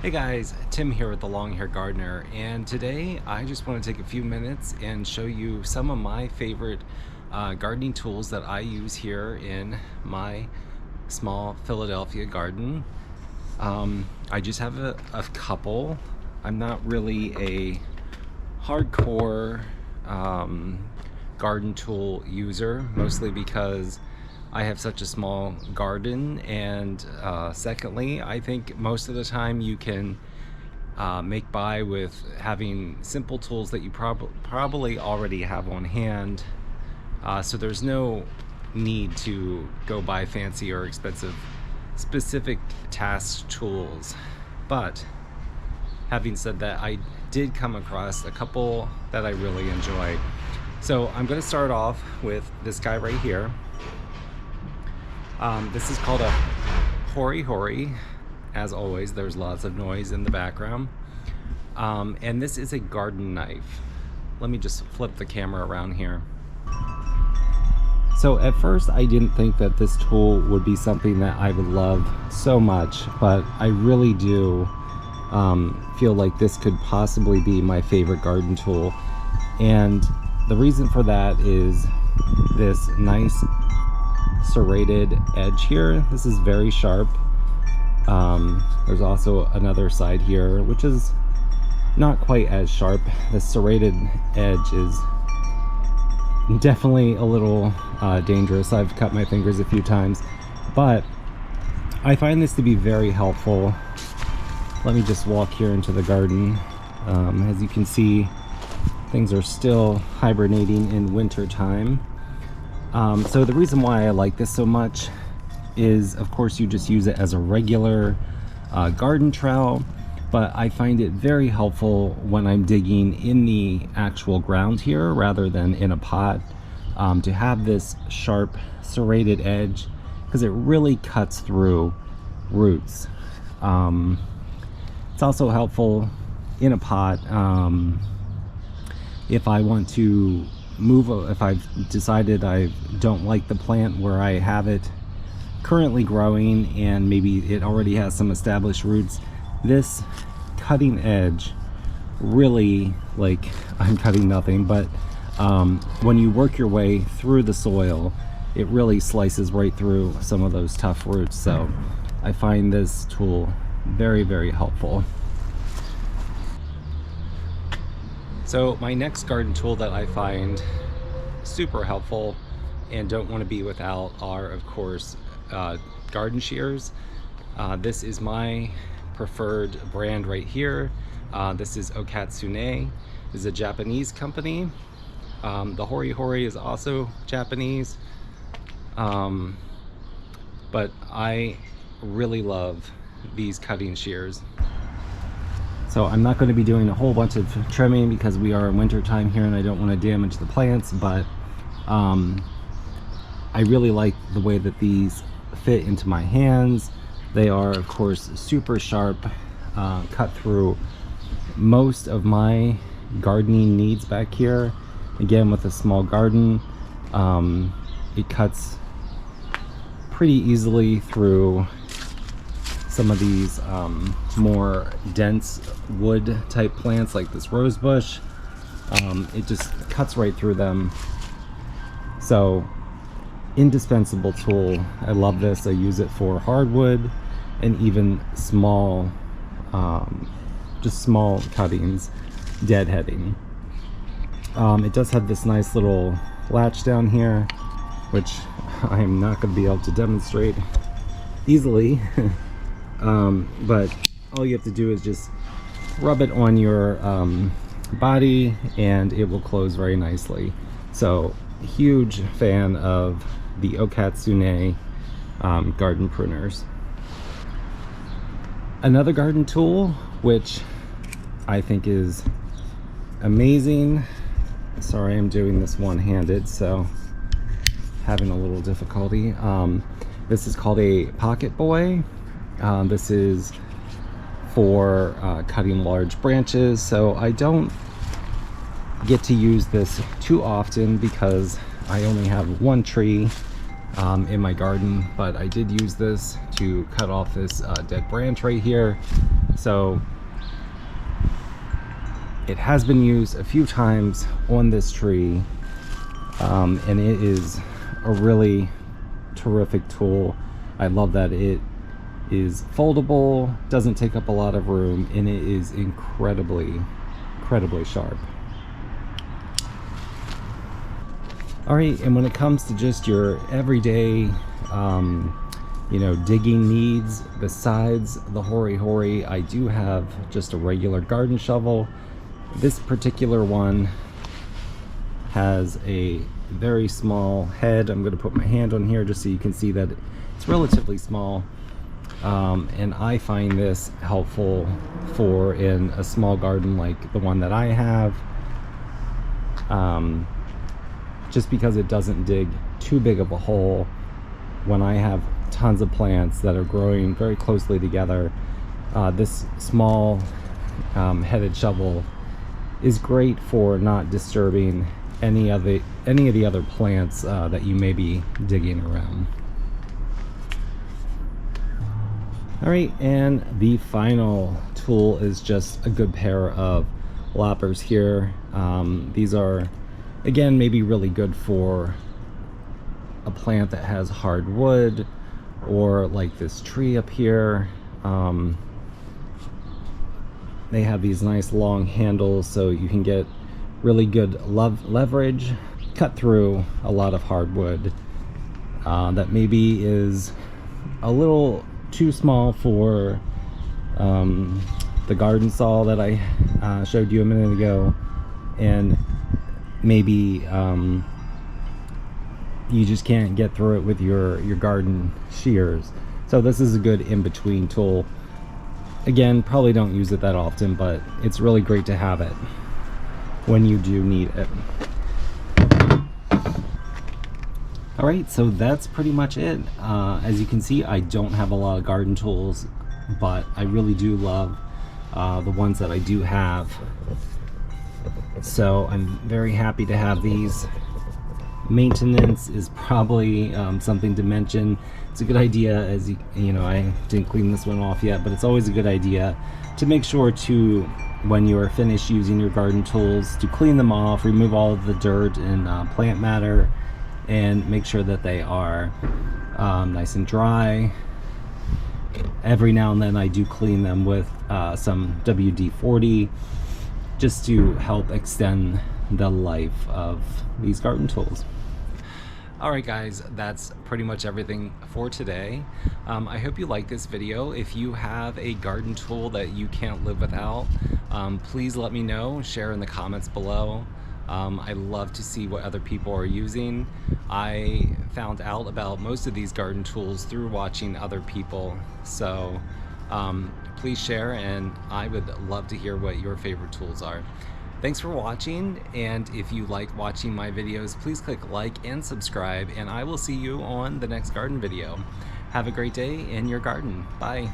Hey guys, Tim here with the Long Hair Gardener, and today I just want to take a few minutes and show you some of my favorite gardening tools that I use here in my small Philadelphia garden. I just have a couple. I'm not really a hardcore garden tool user, mostly because I have such a small garden, and secondly, I think most of the time you can make by with having simple tools that you probably already have on hand. So there's no need to go buy fancy or expensive specific task tools. But having said that, I did come across a couple that I really enjoy. So I'm going to start off with this guy right here. This is called a Hori Hori. As always, there's lots of noise in the background. And this is a garden knife. Let me just flip the camera around here. So at first I didn't think that this tool would be something that I would love so much, but I really do feel like this could possibly be my favorite garden tool. And the reason for that is this nice serrated edge here. This is very sharp. There's also another side here which is not quite as sharp. The serrated edge is definitely a little dangerous. I've cut my fingers a few times, but I find this to be very helpful. Let me just walk here into the garden. As you can see, things are still hibernating in winter time. So the reason why I like this so much is, of course, you just use it as a regular garden trowel, but I find it very helpful when I'm digging in the actual ground here rather than in a pot, to have this sharp serrated edge, because it really cuts through roots. It's also helpful in a pot if I want to move, if I've decided I don't like the plant where I have it currently growing and maybe it already has some established roots. This cutting edge really, like, I'm cutting nothing, but when you work your way through the soil, it really slices right through some of those tough roots. So I find this tool very, very helpful. So my next garden tool that I find super helpful and don't want to be without are, of course, garden shears. This is my preferred brand right here. This is Okatsune. This is a Japanese company. The Hori Hori is also Japanese, but I really love these cutting shears. So I'm not going to be doing a whole bunch of trimming because we are in winter time here and I don't want to damage the plants, but I really like the way that these fit into my hands. They are, of course, super sharp, cut through most of my gardening needs back here. Again, with a small garden, it cuts pretty easily through some of these more dense wood type plants like this rose bush. It just cuts right through them. So indispensable tool. I love this. I use it for hardwood and even small, just small cuttings, deadheading. It does have this nice little latch down here, which I'm not going to be able to demonstrate easily. But all you have to do is just rub it on your body and it will close very nicely. So huge fan of the Okatsune garden pruners. Another garden tool which I think is amazing. Sorry, I'm doing this one-handed, so having a little difficulty. This is called a Pocket Boy. This is for cutting large branches, so I don't get to use this too often because I only have one tree in my garden, but I did use this to cut off this dead branch right here. So it has been used a few times on this tree, and it is a really terrific tool. I love that it is foldable, doesn't take up a lot of room, and it is incredibly sharp. All right, and when it comes to just your everyday digging needs, besides the Hori Hori, I do have just a regular garden shovel. This particular one has a very small head. I'm going to put my hand on here just so you can see that it's relatively small. And I find this helpful for in a small garden like the one that I have, just because it doesn't dig too big of a hole. When I have tons of plants that are growing very closely together, this small headed shovel is great for not disturbing any of the other plants that you may be digging around. All right, and the final tool is just a good pair of loppers here. These are, again, maybe really good for a plant that has hard wood, or like this tree up here. They have these nice long handles so you can get really good leverage, cut through a lot of hardwood that maybe is a little too small for the garden saw that I showed you a minute ago, and maybe you just can't get through it with your garden shears. So this is a good in-between tool. Again, probably don't use it that often, but it's really great to have it when you do need it. All right, so that's pretty much it. As you can see, I don't have a lot of garden tools, but I really do love the ones that I do have. So I'm very happy to have these. Maintenance is probably something to mention. It's a good idea, as you know, I didn't clean this one off yet, but it's always a good idea to make sure to, when you are finished using your garden tools, to clean them off, remove all of the dirt and plant matter, and make sure that they are nice and dry. Every now and then I do clean them with some WD-40 just to help extend the life of these garden tools. Alright guys, that's pretty much everything for today. I hope you like this video. If you have a garden tool that you can't live without, please let me know, share in the comments below. I love to see what other people are using. I found out about most of these garden tools through watching other people, so please share, and I would love to hear what your favorite tools are. Thanks for watching, and if you like watching my videos, please click like and subscribe, and I will see you on the next garden video. Have a great day in your garden. Bye.